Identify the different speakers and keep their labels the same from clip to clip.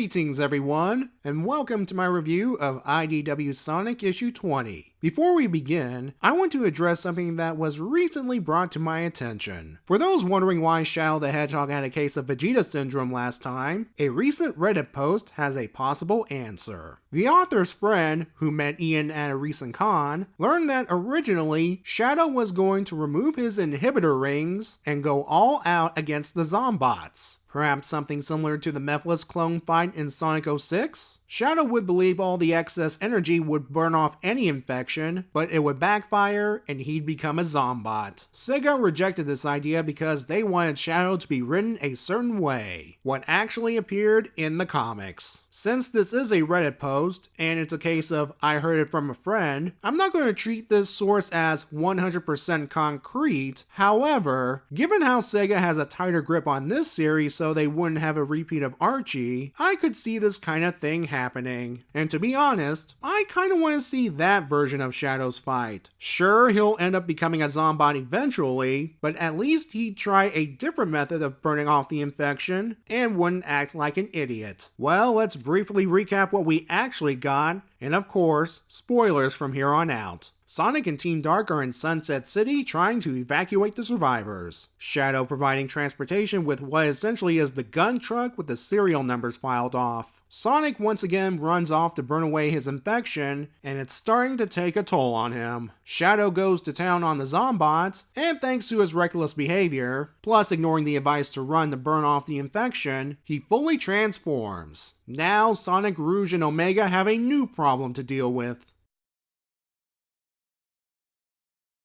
Speaker 1: Greetings everyone, and welcome to my review of IDW Sonic issue 20. Before we begin, I want to address something that was recently brought to my attention. For those wondering why Shadow the Hedgehog had a case of Vegeta syndrome last time, a recent Reddit post has a possible answer. The author's friend, who met Ian at a recent con, learned that originally Shadow was going to remove his inhibitor rings and go all out against the Zombots. Perhaps something similar to the Mephiles clone fight in Sonic 06? Shadow would believe all the excess energy would burn off any infection, but it would backfire and he'd become a Zombot. Sega rejected this idea because they wanted Shadow to be written a certain way, what actually appeared in the comics. Since this is a Reddit post, and it's a case of I heard it from a friend, I'm not going to treat this source as 100% concrete. However, given how Sega has a tighter grip on this series so they wouldn't have a repeat of Archie, I could see this kind of thing happening. And to be honest, I kind of want to see that version of Shadow's fight. Sure, he'll end up becoming a Zombot eventually, but at least he'd try a different method of burning off the infection and wouldn't act like an idiot. Well, let's briefly recap what we actually got, and of course, spoilers from here on out. Sonic and Team Dark are in Sunset City trying to evacuate the survivors. Shadow providing transportation with what essentially is the gun truck with the serial numbers filed off. Sonic once again runs off to burn away his infection, and it's starting to take a toll on him. Shadow goes to town on the Zombots, and thanks to his reckless behavior, plus ignoring the advice to run to burn off the infection, he fully transforms. Now Sonic, Rouge, and Omega have a new problem to deal with.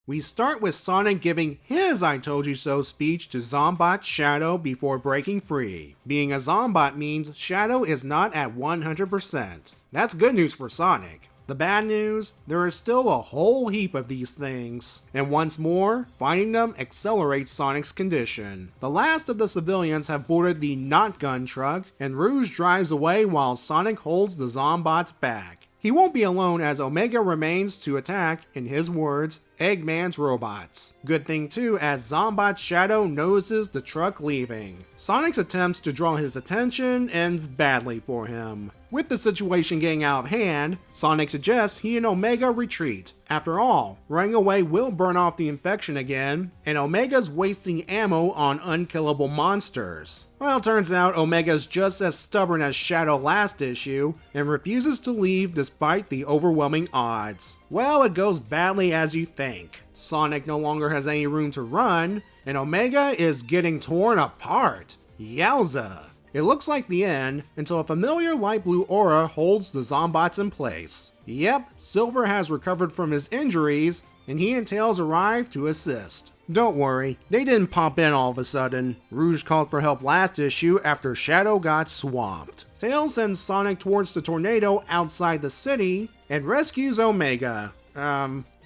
Speaker 1: We start with Sonic giving his I told you so speech to Zombot Shadow before breaking free. Being a Zombot means Shadow is not at 100%. That's good news for Sonic. The bad news, there is still a whole heap of these things. And once more, finding them accelerates Sonic's condition. The last of the civilians have boarded the not gun truck, and Rouge drives away while Sonic holds the Zombots back. He won't be alone as Omega remains to attack, in his words, Eggman's robots. Good thing too, as Zombot Shadow noses the truck leaving. Sonic's attempts to draw his attention ends badly for him. With the situation getting out of hand, Sonic suggests he and Omega retreat. After all, running away will burn off the infection again, and Omega's wasting ammo on unkillable monsters. Well, turns out Omega's just as stubborn as Shadow last issue, and refuses to leave despite the overwhelming odds. Well, it goes badly as you think. Sonic no longer has any room to run, and Omega is getting torn apart. Yowza! It looks like the end until a familiar light blue aura holds the Zombots in place. Yep, Silver has recovered from his injuries, and he and Tails arrive to assist. Don't worry, they didn't pop in all of a sudden. Rouge called for help last issue after Shadow got swamped. Tails sends Sonic towards the tornado outside the city and rescues Omega.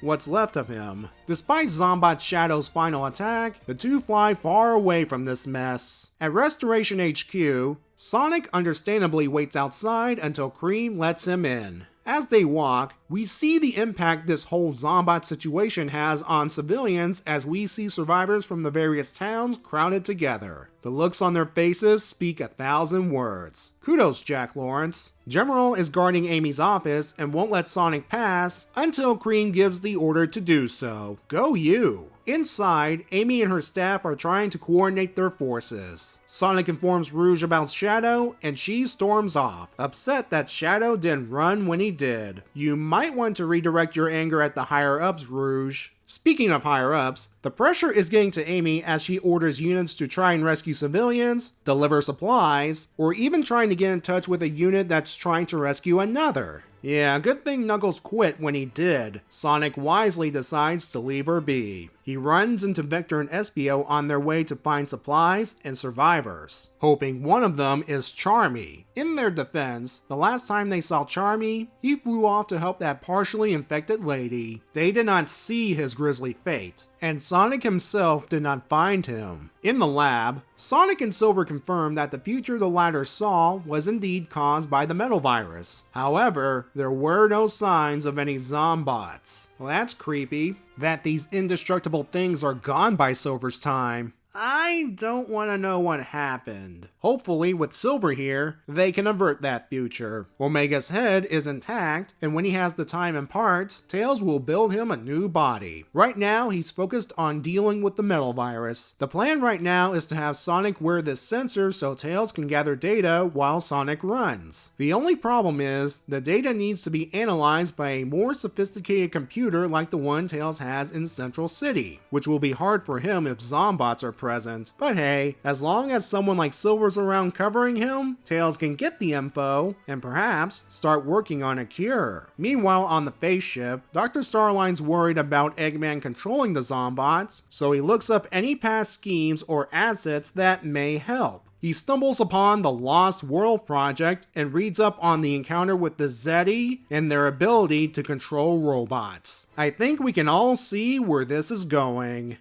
Speaker 1: What's left of him. Despite Zombot Shadow's final attack, the two fly far away from this mess. At Restoration HQ, Sonic understandably waits outside until Cream lets him in. As they walk, we see the impact this whole Zombot situation has on civilians as we see survivors from the various towns crowded together. The looks on their faces speak 1,000 words. Kudos, Jack Lawrence. General is guarding Amy's office and won't let Sonic pass until Cream gives the order to do so. Go you! Inside, Amy and her staff are trying to coordinate their forces. Sonic informs Rouge about Shadow, and she storms off, upset that Shadow didn't run when he did. You might want to redirect your anger at the higher-ups, Rouge. Speaking of higher-ups, the pressure is getting to Amy as she orders units to try and rescue civilians, deliver supplies, or even trying to get in touch with a unit that's trying to rescue another. Yeah, good thing Knuckles quit when he did. Sonic wisely decides to leave her be. He runs into Vector and Espio on their way to find supplies and survivors, hoping one of them is Charmy. In their defense, the last time they saw Charmy, he flew off to help that partially infected lady. They did not see his grisly fate, and Sonic himself did not find him. In the lab, Sonic and Silver confirm that the future the latter saw was indeed caused by the metal virus. However, there were no signs of any Zombots. Well, that's creepy. That these indestructible things are gone by Silver's time. I don't want to know what happened. Hopefully, with Silver here, they can avert that future. Omega's head is intact, and when he has the time and parts, Tails will build him a new body. Right now, he's focused on dealing with the metal virus. The plan right now is to have Sonic wear this sensor so Tails can gather data while Sonic runs. The only problem is, the data needs to be analyzed by a more sophisticated computer like the one Tails has in Central City, which will be hard for him if Zombots are present. But hey, as long as someone like Silver's around covering him, Tails can get the info and perhaps start working on a cure. Meanwhile, on the face ship, Dr. Starline's worried about Eggman controlling the Zombots, so he looks up any past schemes or assets that may help. He stumbles upon the Lost World Project and reads up on the encounter with the Zeti and their ability to control robots. I think we can all see where this is going.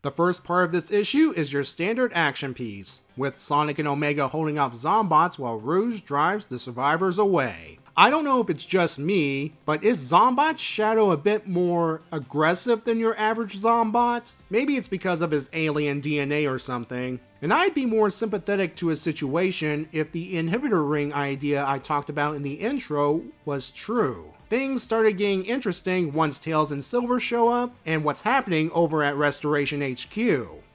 Speaker 1: The first part of this issue is your standard action piece, with Sonic and Omega holding off Zombots while Rouge drives the survivors away. I don't know if it's just me, but is Zombot's shadow a bit more aggressive than your average Zombot? Maybe it's because of his alien DNA or something. And I'd be more sympathetic to his situation if the inhibitor ring idea I talked about in the intro was true. Things started getting interesting once Tails and Silver show up, and what's happening over at Restoration HQ.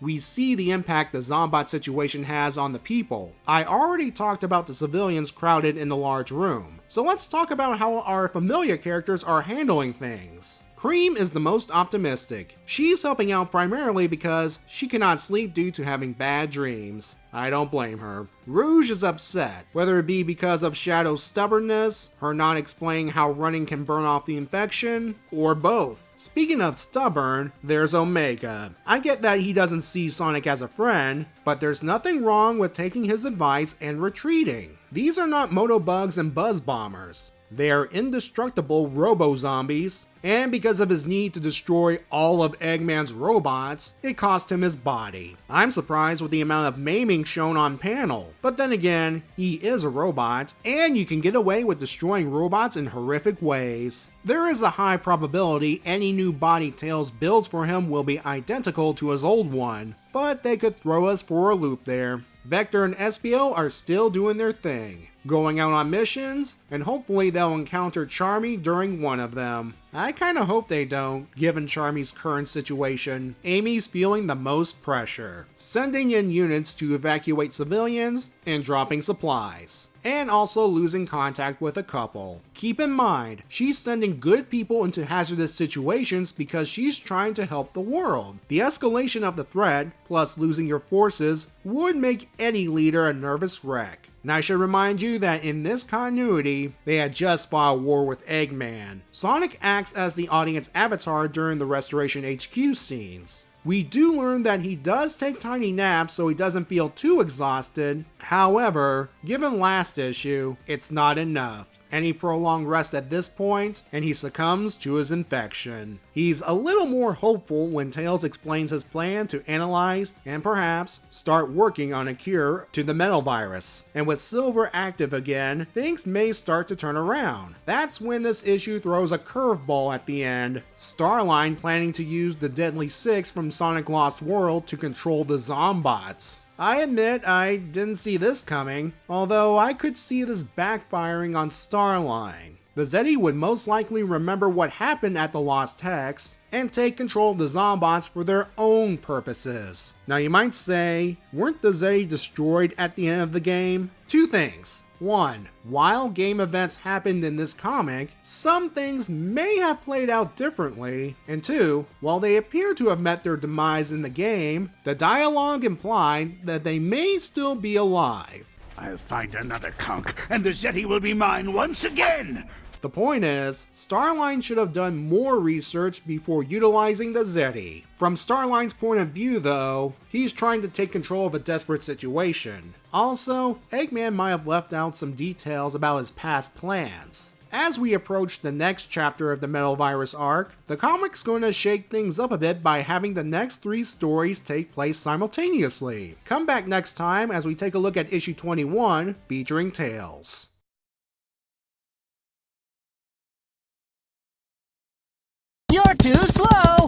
Speaker 1: We see the impact the Zombot situation has on the people. I already talked about the civilians crowded in the large room, so let's talk about how our familiar characters are handling things. Cream is the most optimistic. She's helping out primarily because she cannot sleep due to having bad dreams. I don't blame her. Rouge is upset, whether it be because of Shadow's stubbornness, her not explaining how running can burn off the infection, or both. Speaking of stubborn, there's Omega. I get that he doesn't see Sonic as a friend, but there's nothing wrong with taking his advice and retreating. These are not Motobugs and Buzz Bombers. They are indestructible robo-zombies, and because of his need to destroy all of Eggman's robots, it cost him his body. I'm surprised with the amount of maiming shown on panel, but then again, he is a robot, and you can get away with destroying robots in horrific ways. There is a high probability any new body Tails builds for him will be identical to his old one, but they could throw us for a loop there. Vector and Espio are still doing their thing, going out on missions, and hopefully they'll encounter Charmy during one of them. I kinda hope they don't, given Charmy's current situation. Amy's feeling the most pressure, sending in units to evacuate civilians and dropping supplies, and also losing contact with a couple. Keep in mind, she's sending good people into hazardous situations because she's trying to help the world. The escalation of the threat, plus losing your forces, would make any leader a nervous wreck. And I should remind you that in this continuity, they had just fought a war with Eggman. Sonic acts as the audience avatar during the Restoration HQ scenes. We do learn that he does take tiny naps so he doesn't feel too exhausted. However, given last issue, it's not enough. Any prolonged rest at this point, and he succumbs to his infection. He's a little more hopeful when Tails explains his plan to analyze and perhaps start working on a cure to the metal virus. And with Silver active again, things may start to turn around. That's when this issue throws a curveball at the end. Starline planning to use the Deadly Six from Sonic Lost World to control the Zombots. I admit I didn't see this coming, although I could see this backfiring on Starline. The Zeti would most likely remember what happened at the Lost Hex and take control of the Zombots for their own purposes. Now you might say, weren't the Zeti destroyed at the end of the game? Two things. One, while game events happened in this comic, some things may have played out differently, and two, while they appear to have met their demise in the game, the dialogue implied that they may still be alive.
Speaker 2: I'll find another conch, and the Zeti will be mine once again!
Speaker 1: The point is, Starline should have done more research before utilizing the Zeti. From Starline's point of view though, he's trying to take control of a desperate situation. Also, Eggman might have left out some details about his past plans. As we approach the next chapter of the Metal Virus arc, the comic's going to shake things up a bit by having the next 3 stories take place simultaneously. Come back next time as we take a look at issue 21 featuring Tails.
Speaker 3: You're too slow!